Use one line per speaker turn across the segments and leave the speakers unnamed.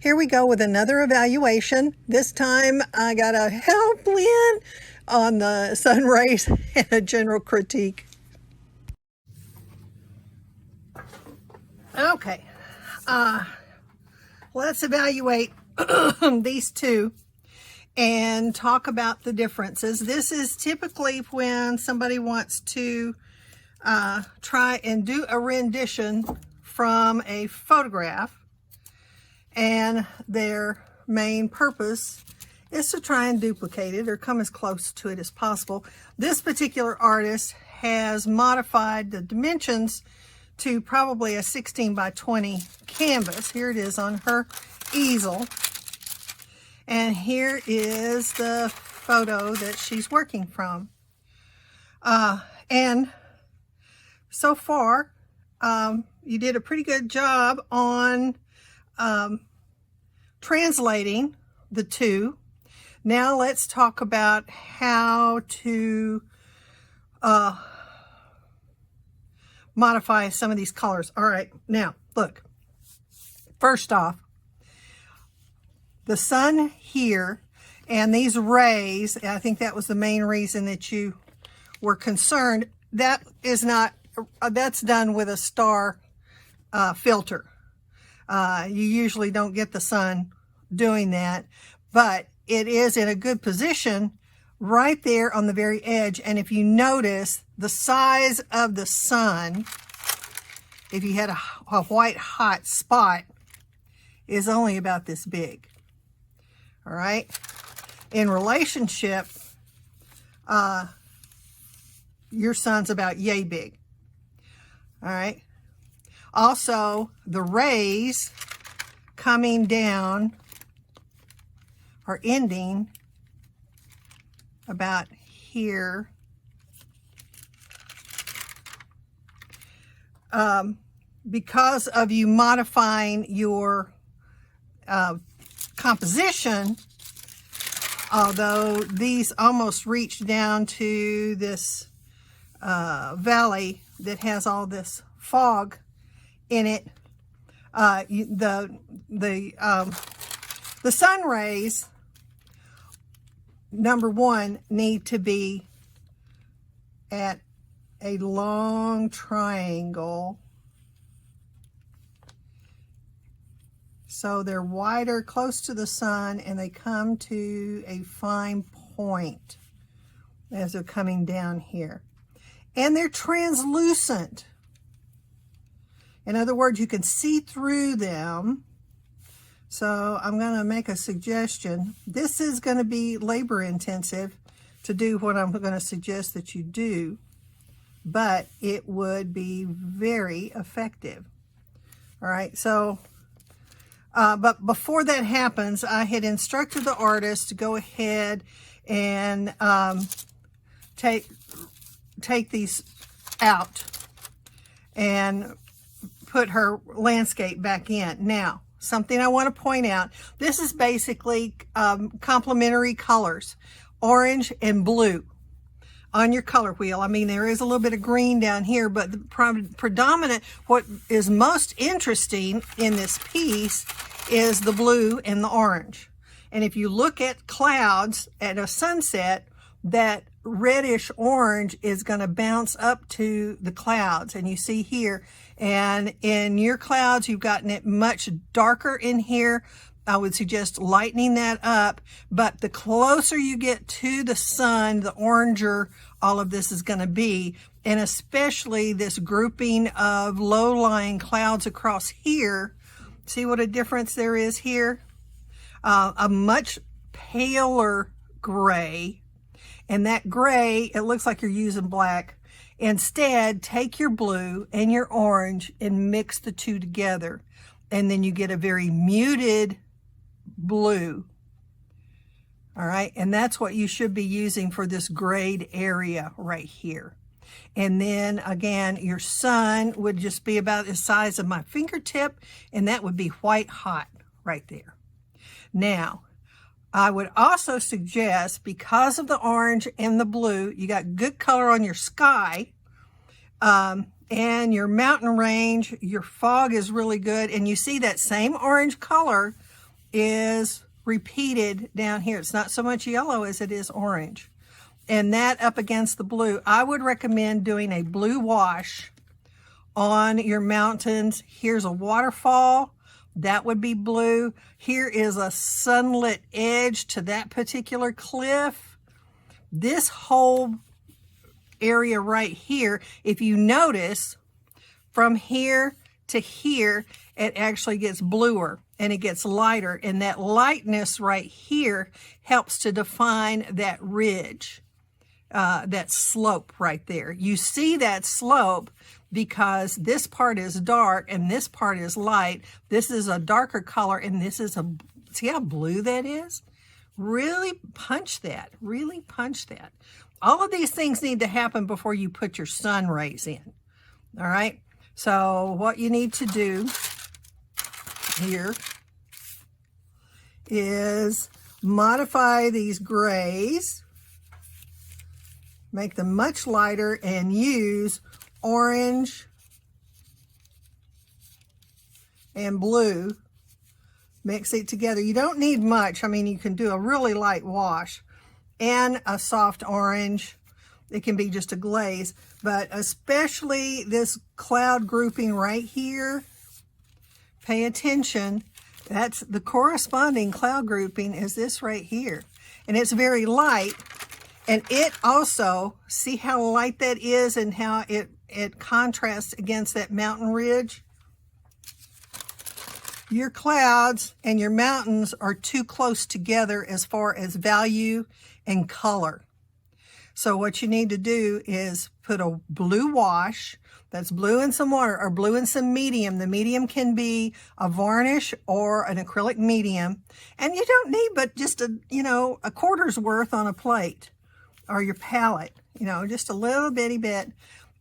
Here we go with another evaluation. This time I got a help Lynne on the sun rays and a general critique. Okay, let's evaluate these two and talk about the differences. This is typically when somebody wants to try and do a rendition from a photograph, and their main purpose is to try and duplicate it or come as close to it as possible. This particular artist has modified the dimensions to probably a 16 by 20 canvas. Here it is on her easel. And here is the photo that she's working from. And so far, you did a pretty good job on translating the two. Now let's talk about how to modify some of these colors. All right, now look. First off, the sun here and these rays, I think that was the main reason that you were concerned. That is not, that's done with a star filter. You usually don't get the sun doing that, but it is in a good position right there on the very edge. And if you notice, the size of the sun, if you had a white hot spot, is only about this big. All right. In relationship, your sun's about yay big. All right. Also, the rays coming down are ending about here. Because of you modifying your composition, although these almost reach down to this valley that has all this fog in it, the sun rays, number one, need to be at a long triangle, so they're wider close to the sun and they come to a fine point as they're coming down here, and they're translucent. In other words, you can see through them. So I'm going to make a suggestion. This is going to be labor intensive to do what I'm going to suggest that you do, but it would be very effective. All right, so, but before that happens, I had instructed the artist to go ahead and take these out and put her landscape back in. Now, something I want to point out, this is basically complementary colors, orange and blue on your color wheel. I mean, there is a little bit of green down here, but the predominant, what is most interesting in this piece is the blue and the orange. And if you look at clouds at a sunset, that reddish orange is going to bounce up to the clouds, and you see here, and in your clouds you've gotten it much darker in here. I would suggest lightening that up, but the closer you get to the sun, the oranger all of this is going to be, and especially this grouping of low-lying clouds across here. See what a difference there is here? A much paler gray. And that gray, it looks like you're using black. Instead, take your blue and your orange and mix the two together. And then you get a very muted blue. All right, and that's what you should be using for this grayed area right here. And then again, your sun would just be about the size of my fingertip, and that would be white hot right there. Now, I would also suggest, because of the orange and the blue, you got good color on your sky, and your mountain range, your fog is really good, and you see that same orange color is repeated down here. It's not so much yellow as it is orange. And that up against the blue, I would recommend doing a blue wash on your mountains. Here's a waterfall. That would be blue. Here is a sunlit edge to that particular cliff. This whole area right here, if you notice, from here to here, it actually gets bluer and it gets lighter. And that lightness right here helps to define that ridge, that slope right there. You see that slope because this part is dark and this part is light. This is a darker color and this is a, see how blue that is? Really punch that, really punch that. All of these things need to happen before you put your sun rays in. All right. So what you need to do here is modify these grays, make them much lighter, and use orange and blue. Mix it together. You don't need much. I mean, you can do a really light wash and a soft orange. It can be just a glaze, but especially this cloud grouping right here, pay attention. That's the corresponding cloud grouping is this right here. And it's very light. And it also, see how light that is and how it contrasts against that mountain ridge? Your clouds and your mountains are too close together as far as value and color. So what you need to do is put a blue wash, that's blue and some water, or blue and some medium. The medium can be a varnish or an acrylic medium. And you don't need but just a quarter's worth on a plate or your palette, just a little bitty bit.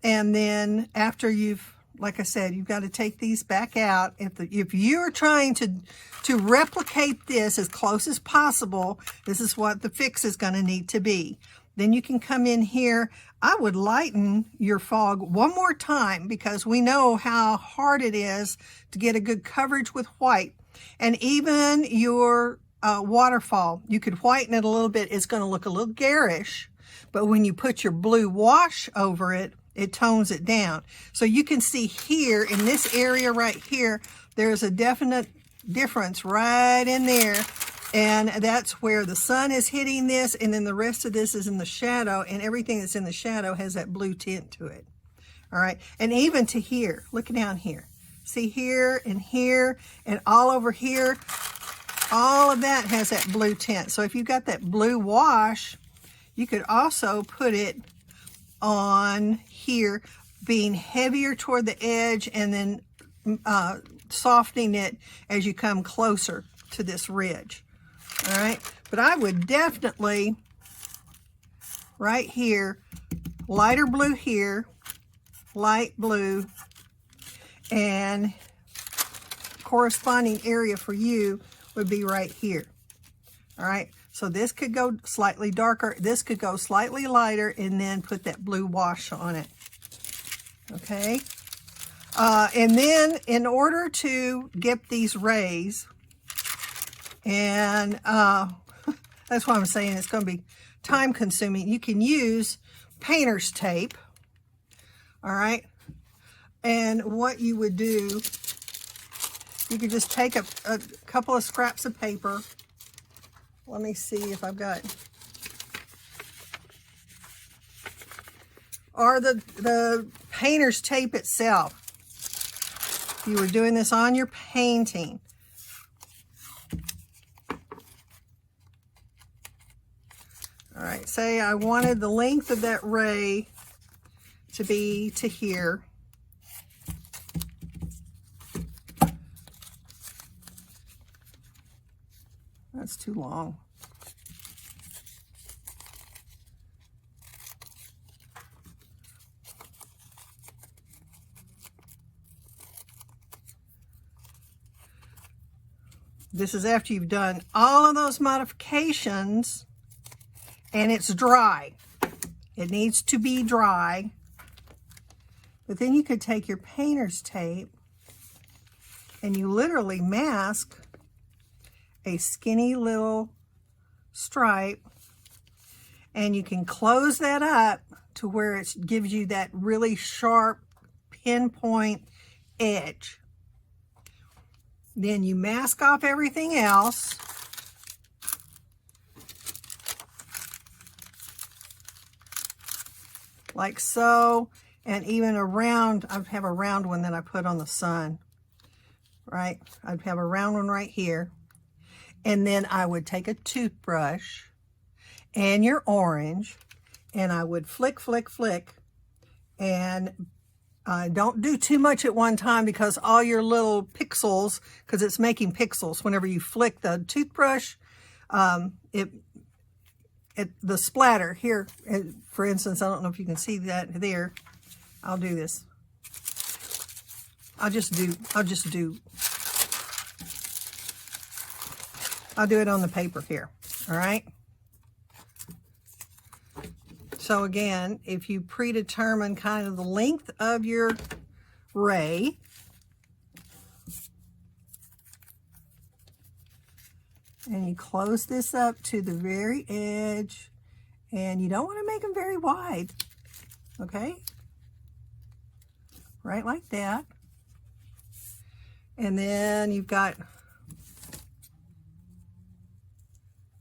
And then after you've, like I said, you've got to take these back out. If you're trying to replicate this as close as possible, this is what the fix is going to need to be. Then you can come in here. I would lighten your fog one more time because we know how hard it is to get a good coverage with white. And even your waterfall, you could whiten it a little bit. It's going to look a little garish, but when you put your blue wash over it, it tones it down. So you can see here in this area right here, there's a definite difference right in there. And that's where the sun is hitting this, and then the rest of this is in the shadow, and everything that's in the shadow has that blue tint to it. All right, and even to here, look down here. See here and all over here, all of that has that blue tint. So if you've got that blue wash, you could also put it on here, being heavier toward the edge and then softening it as you come closer to this ridge. All right, but I would definitely right here, lighter blue here, light blue, and corresponding area for you would be right here. All right, so this could go slightly darker, this could go slightly lighter, and then put that blue wash on it. Okay, and then in order to get these rays, and that's why I'm saying it's going to be time consuming. You can use painter's tape. All right. And what you would do, you could just take a couple of scraps of paper. Let me see if I've got, or the painter's tape itself. If you were doing this on your painting. All right, say I wanted the length of that ray to be to here. That's too long. This is after you've done all of those modifications. And it's dry. It needs to be dry. But then you could take your painter's tape and you literally mask a skinny little stripe, and you can close that up to where it gives you that really sharp pinpoint edge. Then you mask off everything else. Like so, and even around, I have a round one that I put on the sun, right? I'd have a round one right here. And then I would take a toothbrush and your orange, and I would flick, flick, flick, and don't do too much at one time because all your little pixels, because it's making pixels whenever you flick the toothbrush, the splatter here, for instance, I don't know if you can see that there. I'll do this. I'll do it on the paper here. All right. So again, if you predetermine kind of the length of your ray, and you close this up to the very edge, and you don't want to make them very wide, okay? Right like that. And then you've got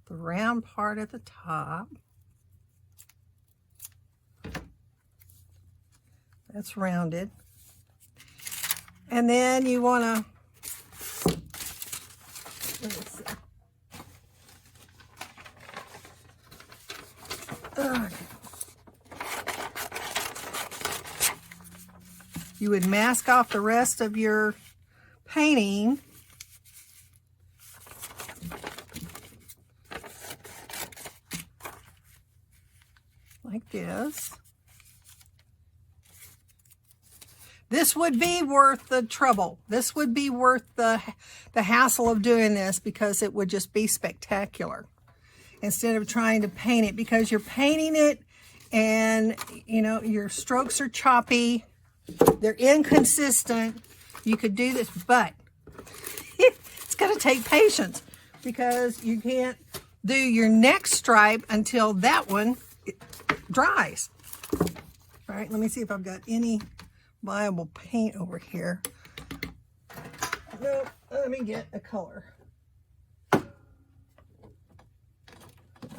the round part at the top. That's rounded. And then you want to, you would mask off the rest of your painting. Like this. This would be worth the trouble. This would be worth the hassle of doing this because it would just be spectacular instead of trying to paint it, because you're painting it and, you know, your strokes are choppy. They're inconsistent. You could do this, but it's going to take patience because you can't do your next stripe until that one dries. All right, let me see if I've got any viable paint over here. No, let me get a color.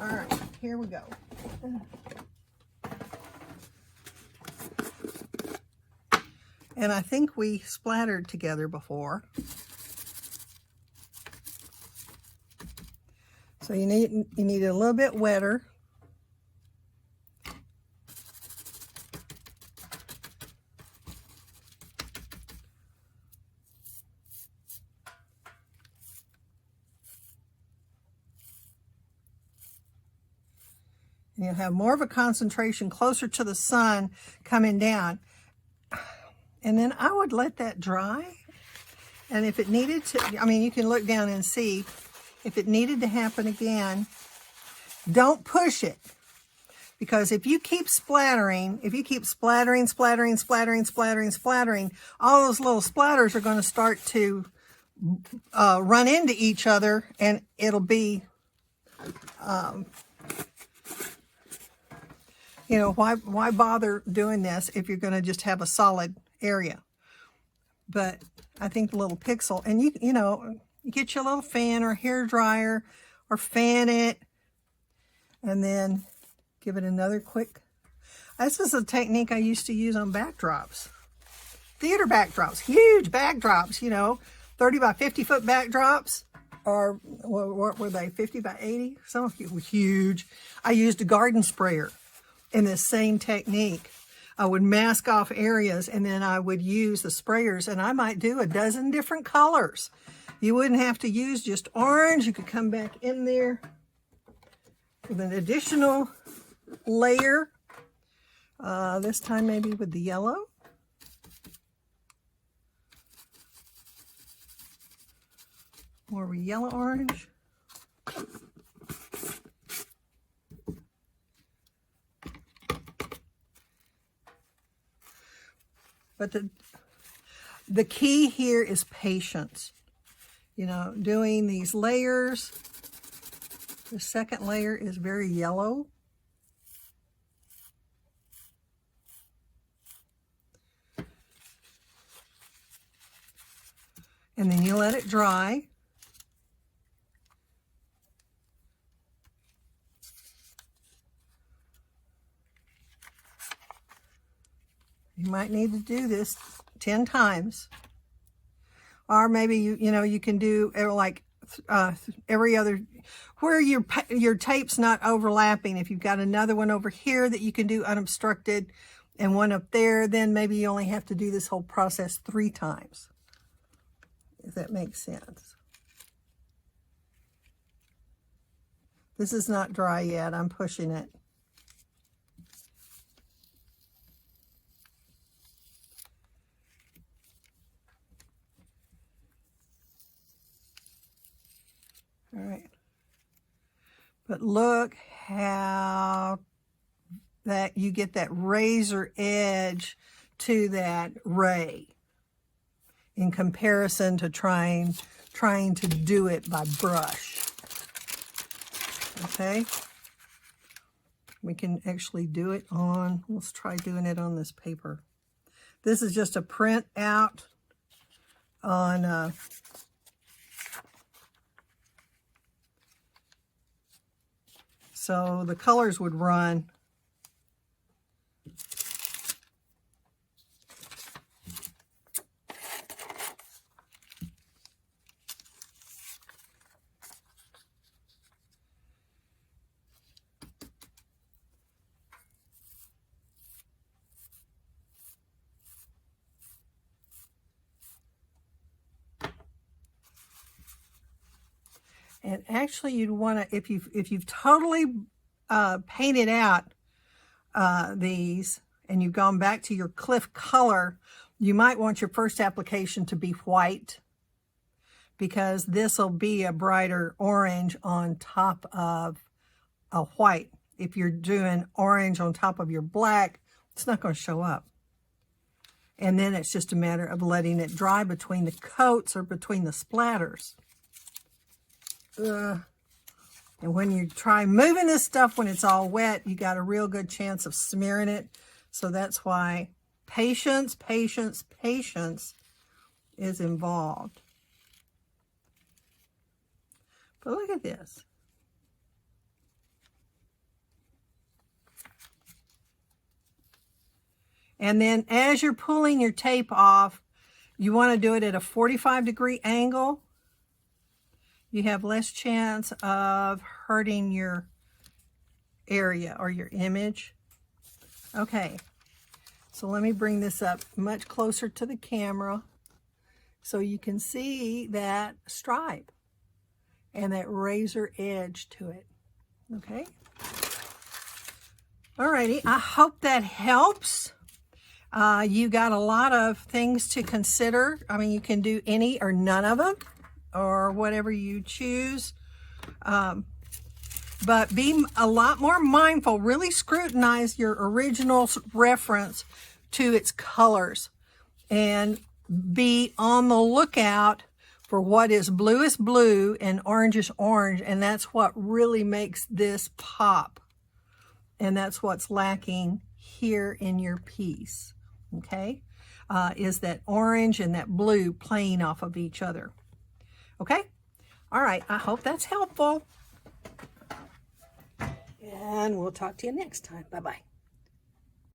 All right, here we go. And I think we splattered together before. So you need it a little bit wetter. And you'll have more of a concentration closer to the sun coming down. And then I would let that dry. And if it needed to, I mean, you can look down and see if it needed to happen again, don't push it. Because if you keep splattering, splattering, all those little splatters are going to start to run into each other, and it'll be, you know, why bother doing this if you're going to just have a solid area? But I think the little pixel, and you know, you get your little fan or hair dryer or fan it, and then give it another quick. This is a technique I used to use on backdrops, theater backdrops, huge backdrops, you know, 30 by 50 foot backdrops, or what were they, 50 by 80? Some of you were huge. I used a garden sprayer in this same technique. I would mask off areas, and then I would use the sprayers, and I might do a dozen different colors. You wouldn't have to use just orange. You could come back in there with an additional layer. This time maybe with the yellow. More of a yellow orange. But the key here is patience. you know, doing these layers. The second layer is very yellow. And then you let it dry. You might need to do this 10 times. Or maybe you can do like every other, where your tape's not overlapping. If you've got another one over here that you can do unobstructed and one up there, then maybe you only have to do this whole process 3 times. If that makes sense. This is not dry yet. I'm pushing it. All right. But look how that you get that razor edge to that ray in comparison to trying to do it by brush. Okay. We can actually do it on, let's try doing it on this paper. This is just a print out on so the colors would run. And actually you'd want to, if you've totally painted out these and you've gone back to your cliff color, you might want your first application to be white, because this will be a brighter orange on top of a white. If you're doing orange on top of your black, it's not going to show up. And then it's just a matter of letting it dry between the coats or between the splatters. And when you try moving this stuff when it's all wet, you got a real good chance of smearing it. So that's why patience, patience, patience is involved. But look at this. And then as you're pulling your tape off, you want to do it at a 45-degree angle. You have less chance of hurting your area or your image. Okay, so let me bring this up much closer to the camera so you can see that stripe and that razor edge to it. Okay. Alrighty, I hope that helps. You got a lot of things to consider. I mean, you can do any or none of them, or whatever you choose. But be a lot more mindful. Really scrutinize your original reference to its colors. And be on the lookout for what is bluest blue and orangish orange. And that's what really makes this pop. And that's what's lacking here in your piece. Okay? Is that orange and that blue playing off of each other. Okay? All right. I hope that's helpful. And we'll talk to you next time. Bye-bye.